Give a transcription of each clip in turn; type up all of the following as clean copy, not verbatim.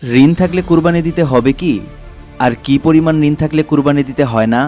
ঋণ থাকলে কুরবানি দিতে হবে কি? আর কি পরিমাণ ঋণ থাকলে কুরবানি দিতে হয় না?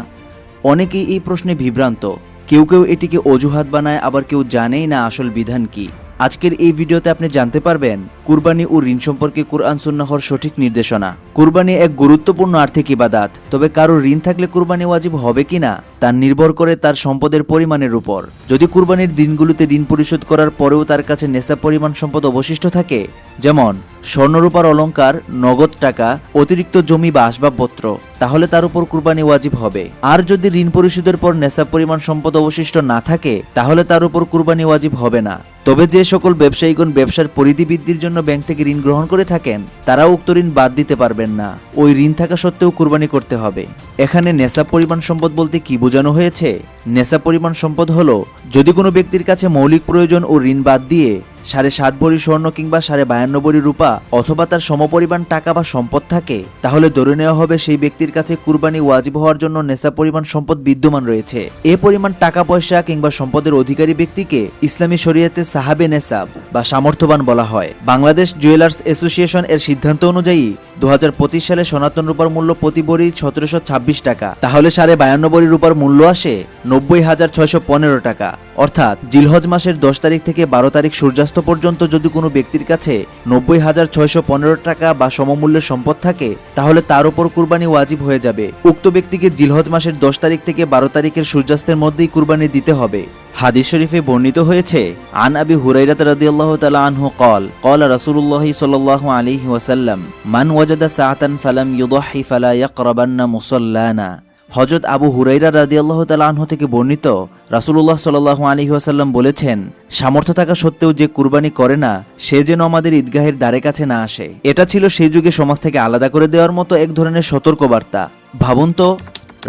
অনেকেই এই প্রশ্নে বিভ্রান্ত। কেউ কেউ এটিকে অজুহাত বানায়, আবার কেউ জানেই না আসল বিধান কি। আজকের এই ভিডিওতে আপনি জানতে পারবেন কুরবানি ও ঋণ সম্পর্কে কুরআন সুন্নাহর সঠিক নির্দেশনা। কুরবানি এক গুরুত্বপূর্ণ আর্থিক ইবাদাত, তবে কারো ঋণ থাকলে কুরবানি ওয়াজিব হবে কিনা তা নির্ভর করে তার সম্পদের পরিমাণের উপর। যদি কুরবানির দিনগুলোতে ঋণ পরিশোধ করার পরেও তার কাছে নেশাব পরিমাণ সম্পদ অবশিষ্ট থাকে, যেমন স্বর্ণরূপার অলংকার, নগদ টাকা, অতিরিক্ত জমি বা আসবাবপত্র, তাহলে তার উপর কুরবানি ওয়াজিব হবে। আর যদি ঋণ পরিশোধের পর নেশাব পরিমাণ সম্পদ অবশিষ্ট না থাকে, তাহলে তার উপর কুরবানি ওয়াজিব হবে না। তবে যে সকল ব্যবসায়ীগণ ব্যবসার পরিধি বৃদ্ধির জন্য ব্যাংক থেকে ঋণ গ্রহণ করে থাকেন, তারাও উক্ত ঋণ বাদ দিতে পারবেন না। ওই ঋণ থাকা সত্ত্বেও কুরবানি করতে হবে। এখানে নেশাব পরিমাণ সম্পদ বলতে কি বোঝানো হয়েছে? নেশাব পরিমাণ সম্পদ হলো যদি কোনো ব্যক্তির কাছে মৌলিক প্রয়োজন ও ঋণ বাদ দিয়ে 7.5 ভরি স্বর্ণ কিংবা 52.5 ভরি রূপা অথবা তার সমপরিমাণ টাকা বা সম্পদ থাকে, তাহলে ধরে নেওয়া হবে সেই ব্যক্তির কাছে কুরবানি ওয়াজিব হওয়ার জন্য নেশাব পরিমাণ সম্পদ বিদ্যমান রয়েছে। এ পরিমাণ টাকা পয়সা কিংবা সম্পদের অধিকারী ব্যক্তিকে ইসলামী শরীয়তে সাহাবে নেশাব বা সামর্থ্যবান বলা হয়। বাংলাদেশ জুয়েলার্স অ্যাসোসিয়েশন এর সিদ্ধান্ত অনুযায়ী 2025 সালে সনাতন রূপার মূল্য প্রতি ভরি 1726 টাকা। তাহলে 52.5 ভরি রূপার মূল্য আসে 90,615 টাকা। অর্থাৎ জিলহজ মাসের 10 তারিখ থেকে 12 তারিখ সূর্যাস্ত পর্যন্ত যদি কোনো ব্যক্তির কাছে 90,615 টাকা বা সমমূল্যের সম্পদ থাকে, তাহলে তার উপর কুরবানি ওয়াজিব হয়ে যাবে। উক্ত ব্যক্তিকে জিলহজ মাসের 10 তারিখ থেকে 12 তারিখের সূর্যাস্তের মধ্যেই কুরবানি দিতে হবে। হাদিস শরীফে বর্ণিত হয়েছে, আন আবি হুরাইরা রাদিয়াল্লাহু তাআলা আনহু قال قال رسول الله صلى الله عليه وسلم من وجد ساعة فلم يضحي فلا يقربن مصلانا। হযরত আবু হুরাইরা রাদিয়াল্লাহু তাআলা আনহু থেকে বর্ণিত, রাসূলুল্লাহ সাল্লাল্লাহু আলাইহি ওয়াসাল্লাম বলেছেন, সামর্থ্য থাকা সত্ত্বেও যে কুরবানি করে না, সে যেন আমাদের ঈদগাহের দ্বারে কাছে না আসে। এটা ছিল সেই যুগে সমাজ থেকে আলাদা করে দেওয়ার মতো এক ধরনের সতর্কবার্তা। ভাবুন তো,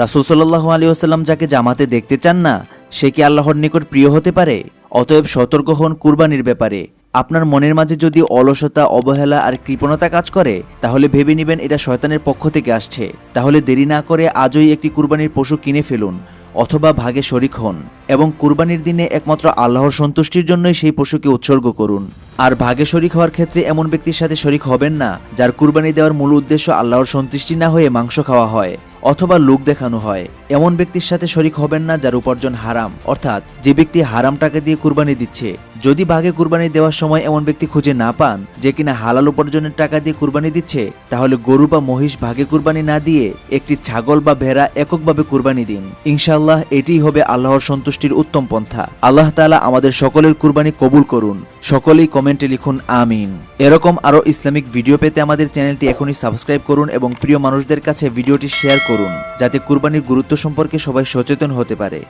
রাসূল সাল্লাল্লাহু আলাইহি ওয়াসাল্লাম যাকে জামাতে দেখতে চান না, সে কি আল্লাহর নিকট প্রিয় হতে পারে? অতএব সতর্ক হন কুরবানির ব্যাপারে। আপনার মনের মাঝে যদি অলসতা, অবহেলা আর কৃপণতা কাজ করে, তাহলে ভেবে নেবেন এটা শয়তানের পক্ষ থেকে আসছে। তাহলে দেরি না করে আজই একটি কুরবানির পশু কিনে ফেলুন অথবা ভাগে শরিক হন এবং কুরবানির দিনে একমাত্র আল্লাহর সন্তুষ্টির জন্যই সেই পশুকে উৎসর্গ করুন। আর ভাগে শরিক হওয়ার ক্ষেত্রে এমন ব্যক্তির সাথে শরিক হবেন না যার কুরবানি দেওয়ার মূল উদ্দেশ্য আল্লাহর সন্তুষ্টি না হয়ে মাংস খাওয়া হয় অথবা লোক দেখানো হয়। এমন ব্যক্তির সাথে শরিক হবেন না যার উপার্জন হারাম, অর্থাৎ যে ব্যক্তি হারাম টাকা দিয়ে কুরবানি দিচ্ছে। যদি ভাগে কুরবানি দেওয়ার সময় এমন ব্যক্তি খুঁজে না পান যে কিনা হালাল উপার্জনের টাকা দিয়ে কুরবানি দিচ্ছে, তাহলে গরু বা মহিষ ভাগে কুরবানি না দিয়ে একটি ছাগল বা ভেড়া এককভাবে কুরবানি দিন। ইনশাআল্লাহ এটিই হবে আল্লাহর সন্তুষ্টির উত্তম পন্থা। আল্লাহ তাআলা আমাদের সকলের কুরবানি কবুল করুন। সকলেই কমেন্টে লিখুন আমিন। এরকম আরো ইসলামিক ভিডিও পেতে আমাদের চ্যানেলটি এখনই সাবস্ক্রাইব করুন এবং প্রিয় মানুষদের কাছে ভিডিওটি শেয়ার করুন, যাতে কুরবানির গুরুত্ব সম্পর্কে সবাই সচেতন হতে পারে।